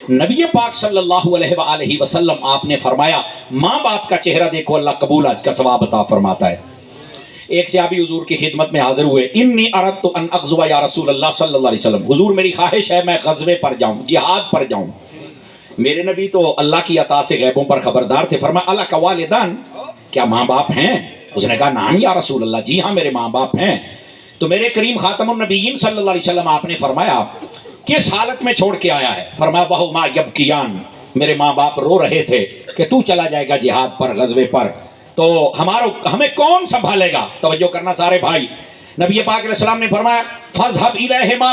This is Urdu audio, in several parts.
نبی پاک صلی اللہ علیہ وآلہ وسلم آپ نے فرمایا ماں باپ کا چہرہ دیکھو اللہ قبول حج کا ثواب عطا فرماتا ہے۔ ایک صحابی حضور کی خدمت میں حاضر ہوئے، انی اردت ان اغزو یا رسول اللہ صلی اللہ علیہ وسلم، حضور میری خواہش ہے میں غزوے پر جاؤں، جہاد پر جاؤں۔ میرے نبی تو اللہ کی عطا سے غیبوں پر خبردار تھے، فرمایا الک والدان، کیا ماں باپ ہیں؟ اس نے کہا نعم یا رسول اللہ، جی ہاں میرے ماں باپ ہیں۔ تو میرے کریم خاتم النبیین صلی اللہ علیہ وسلم آپ نے فرمایا کس حالت میں چھوڑ کے آیا ہے؟ فرمایا وہما یبکیان، میرے ماں باپ رو رہے تھے کہ تو چلا جائے گا جہاد پر، غزوے پر، تو ہمیں کون سنبھالے گا؟ توجہ کرنا سارے بھائی، نبی پاک علیہ السلام نے فرمایا فاذهب الیہما،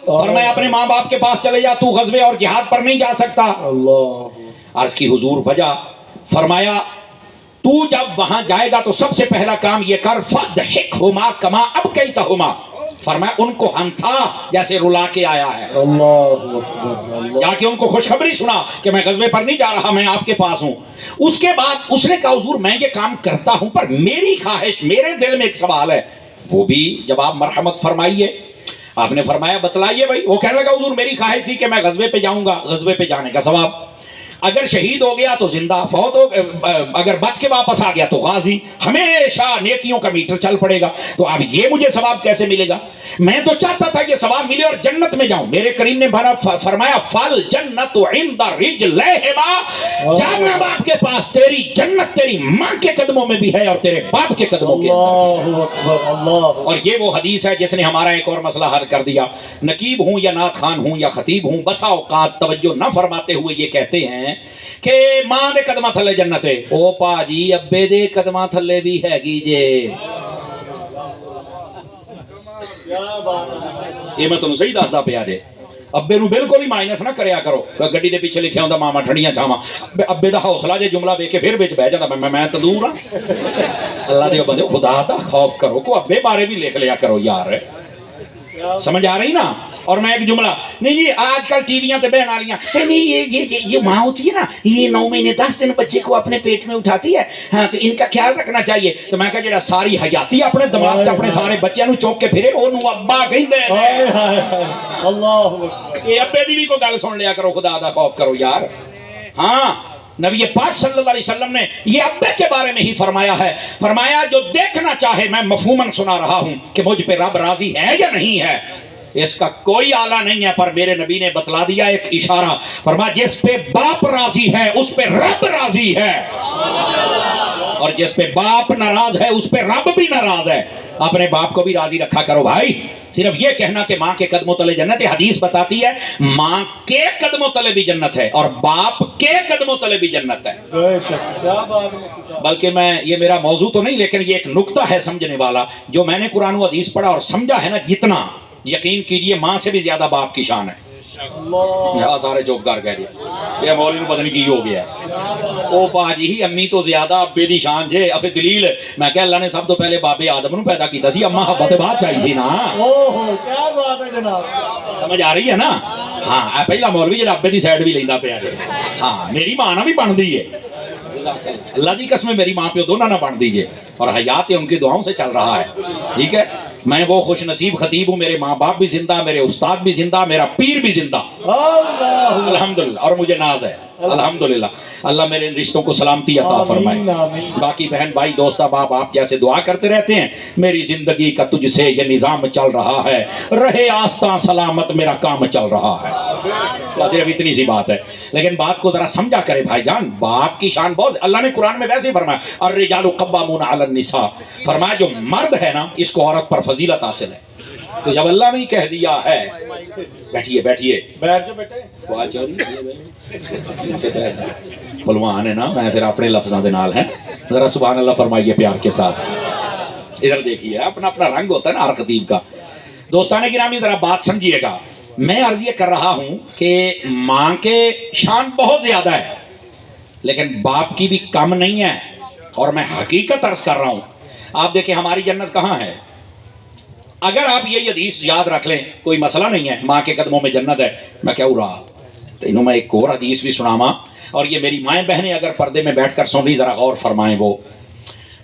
فرمایا اپنے ماں باپ کے پاس چلے جا، تو غزوے اور جہاد پر نہیں جا سکتا۔ عرض کی حضور وجہ؟ فرمایا تو جب وہاں جائے گا تو سب سے پہلا کام یہ کر فضحکہما کما ابکیتہما، فرمایا ان کو ہنسا جیسے رلا کے آیا ہے، جا کے ان کو خوشخبری سنا کہ میں غزوے پر نہیں جا رہا، میں آپ کے پاس ہوں۔ اس کے بعد اس نے کہا حضور میں یہ کام کرتا ہوں پر میری خواہش، میرے دل میں ایک سوال ہے، وہ بھی جواب مرحمت فرمائیے۔ آپ نے فرمایا بتلائیے بھائی۔ وہ کہنے لگا حضور میری خواہش تھی کہ میں غزوے پہ جاؤں گا، غزوے پہ جانے کا ثواب، اگر شہید ہو گیا تو زندہ، فوت ہو اگر بچ کے واپس آ گیا تو غازی، ہمیشہ نیکیوں کا میٹر چل پڑے گا۔ تو اب یہ مجھے ثواب کیسے ملے گا؟ میں تو چاہتا تھا یہ ثواب ملے اور جنت میں جاؤں۔ میرے کریم نے فرمایا فل جنت عند رجلیہما، جا ماں باپ کے پاس، تیری جنت تیری ماں کے قدموں میں بھی ہے اور تیرے باپ کے قدموں کے اندر۔ اور یہ وہ حدیث ہے جس نے ہمارا ایک اور مسئلہ حل کر دیا۔ نقیب ہوں یا نعت خوان ہوں یا خطیب ہوں، بسا اوقات توجہ نہ فرماتے ہوئے یہ کہتے ہیں کہ ماں دے قدمہ تھلے جنت ہے، او پا جی ابے دے قدمہ تھلے بھی ہے گی جے۔ یہ میں تنہوں صحیح دسدا پیا جے، ابے نو بالکل ہی مائنس نہ کریا کرو۔ گڈی دے پیچھے لکھیا ہوندا ماما ٹھنڈیاں چھاواں، ابے دا حوصلہ جے جملہ ویکھ کے پھر وچ بہ جاندا میں تندور ہاں۔ اللہ دے بندے خدا دا خوف کرو، کو ابے بارے بھی لکھ لیا کرو یار، سمجھ آ رہی نا؟ اور میں ایک جملہ نہیں جی آج کل ٹی ویاں تے بہن والیاں نہیں یہ ماں ہوتی ہے نا، یہ 9 مہینے 10 دن بچے کو اپنے پیٹ میں اٹھاتی ہے، ہاں تو ان کا خیال رکھنا چاہیے۔ تو میں کہا جڑا ساری حیاتی اپنے دماغ چ اپنے سارے بچیاں نو چوک کے پھرے اونوں ابا کہندے نے۔ اللہ یہ ابے دی بھی کوئی گل سن لیا کرو، خدا دا خوف کرو یار۔ ہاں نبی پاک صلی اللہ علیہ وسلم نے یہ ابے کے بارے میں ہی فرمایا ہے، فرمایا جو دیکھنا چاہے، میں مفہوماً سنا رہا ہوں کہ مجھ پہ رب راضی ہے یا نہیں ہے، اس کا کوئی آلہ نہیں ہے، پر میرے نبی نے بتلا دیا ایک اشارہ، فرمایا جس پہ باپ راضی ہے اس پہ رب راضی ہے، اور جس پہ باپ ناراض ہے اس پہ رب بھی ناراض ہے۔ اپنے باپ کو بھی راضی رکھا کرو بھائی۔ صرف یہ کہنا کہ ماں کے قدموں تلے جنت ہے، حدیث بتاتی ہے ماں کے قدموں تلے بھی جنت ہے اور باپ کے قدموں تلے بھی جنت ہے۔ بلکہ یہ میرا موضوع تو نہیں، لیکن یہ ایک نکتہ ہے سمجھنے والا، جو میں نے قرآن و حدیث پڑھا اور سمجھا ہے نا، جتنا یقین کیجئے ماں سے بھی زیادہ باپ کی شان ہے۔ سارے چوبدار کہہ دیا، یہ مولوی کو پتہ نہیں کی ہو گیا، او پا جی ہی امی تو زیادہ ابے دی شان جے۔ ابے دلیل میں کہ اللہ نے سب تو پہلے بابے آدم نو پیدا کیتا سی، اما حوا تے بعد چاہی سی نا۔ کیا بات ہے جناب، سمجھ آ رہی ہے نا؟ ہاں پہلا مولوی جڑا ابے دی سائیڈ بھی لیندا پیا جے۔ ہاں میری ماں نہ بھی بن دی ہے، اللہ دی قسم میری ماں پیو دونوں نہ بن دیجئے، اور حیات ان کی دعاؤں سے چل رہا ہے، ٹھیک ہے؟ میں وہ خوش نصیب خطیب ہوں، میرے ماں باپ بھی زندہ، میرے استاد بھی زندہ، میرا پیر بھی زندہ، الحمدللہ، اور مجھے ناز ہے الحمدللہ۔ اللہ میرے رشتوں کو سلامتی عطا فرمائے۔ باقی بہن بھائی دوست احباب آپ جیسے دعا کرتے رہتے ہیں، میری زندگی کا تجھ سے یہ نظام چل رہا ہے، رہے آستاں سلامت میرا کام چل رہا ہے۔ صرف اتنی سی بات ہے، لیکن بات کو ذرا سمجھا کرے بھائی جان، باپ کی شان بہت، اللہ نے قرآن میں ویسے ہی فرمایا الرجال قوامون علی النساء، فرمایا جو مرد ہے نا اس کو عورت پر فضیلت حاصل ہے۔ تو جب اللہ نے کہہ دیا ہے، بیٹھیے بیٹھیے بیٹھ جاؤ بیٹے، بلوان ہے نا، میں پھر اپنے لفظاں دے نال ہیں، ذرا سبحان اللہ فرمائیے پیار کے ساتھ۔ ادھر دیکھیے، اپنا اپنا رنگ ہوتا ہے نا ہر خطیب کا۔ دوستان گرامی ذرا بات سمجھیے گا، میں عرض یہ کر رہا ہوں کہ ماں کے شان بہت زیادہ ہے لیکن باپ کی بھی کم نہیں ہے، اور میں حقیقت عرض کر رہا ہوں۔ آپ دیکھیں ہماری جنت کہاں ہے؟ اگر آپ یہ حدیث یاد رکھ لیں، کوئی مسئلہ نہیں ہے، ماں کے قدموں میں جنت ہے۔ میں کیا ہو رہا تو انہوں میں ایک اور حدیث بھی سناما، اور یہ میری مائیں بہنیں اگر پردے میں بیٹھ کر سن رہی ذرا غور فرمائیں۔ وہ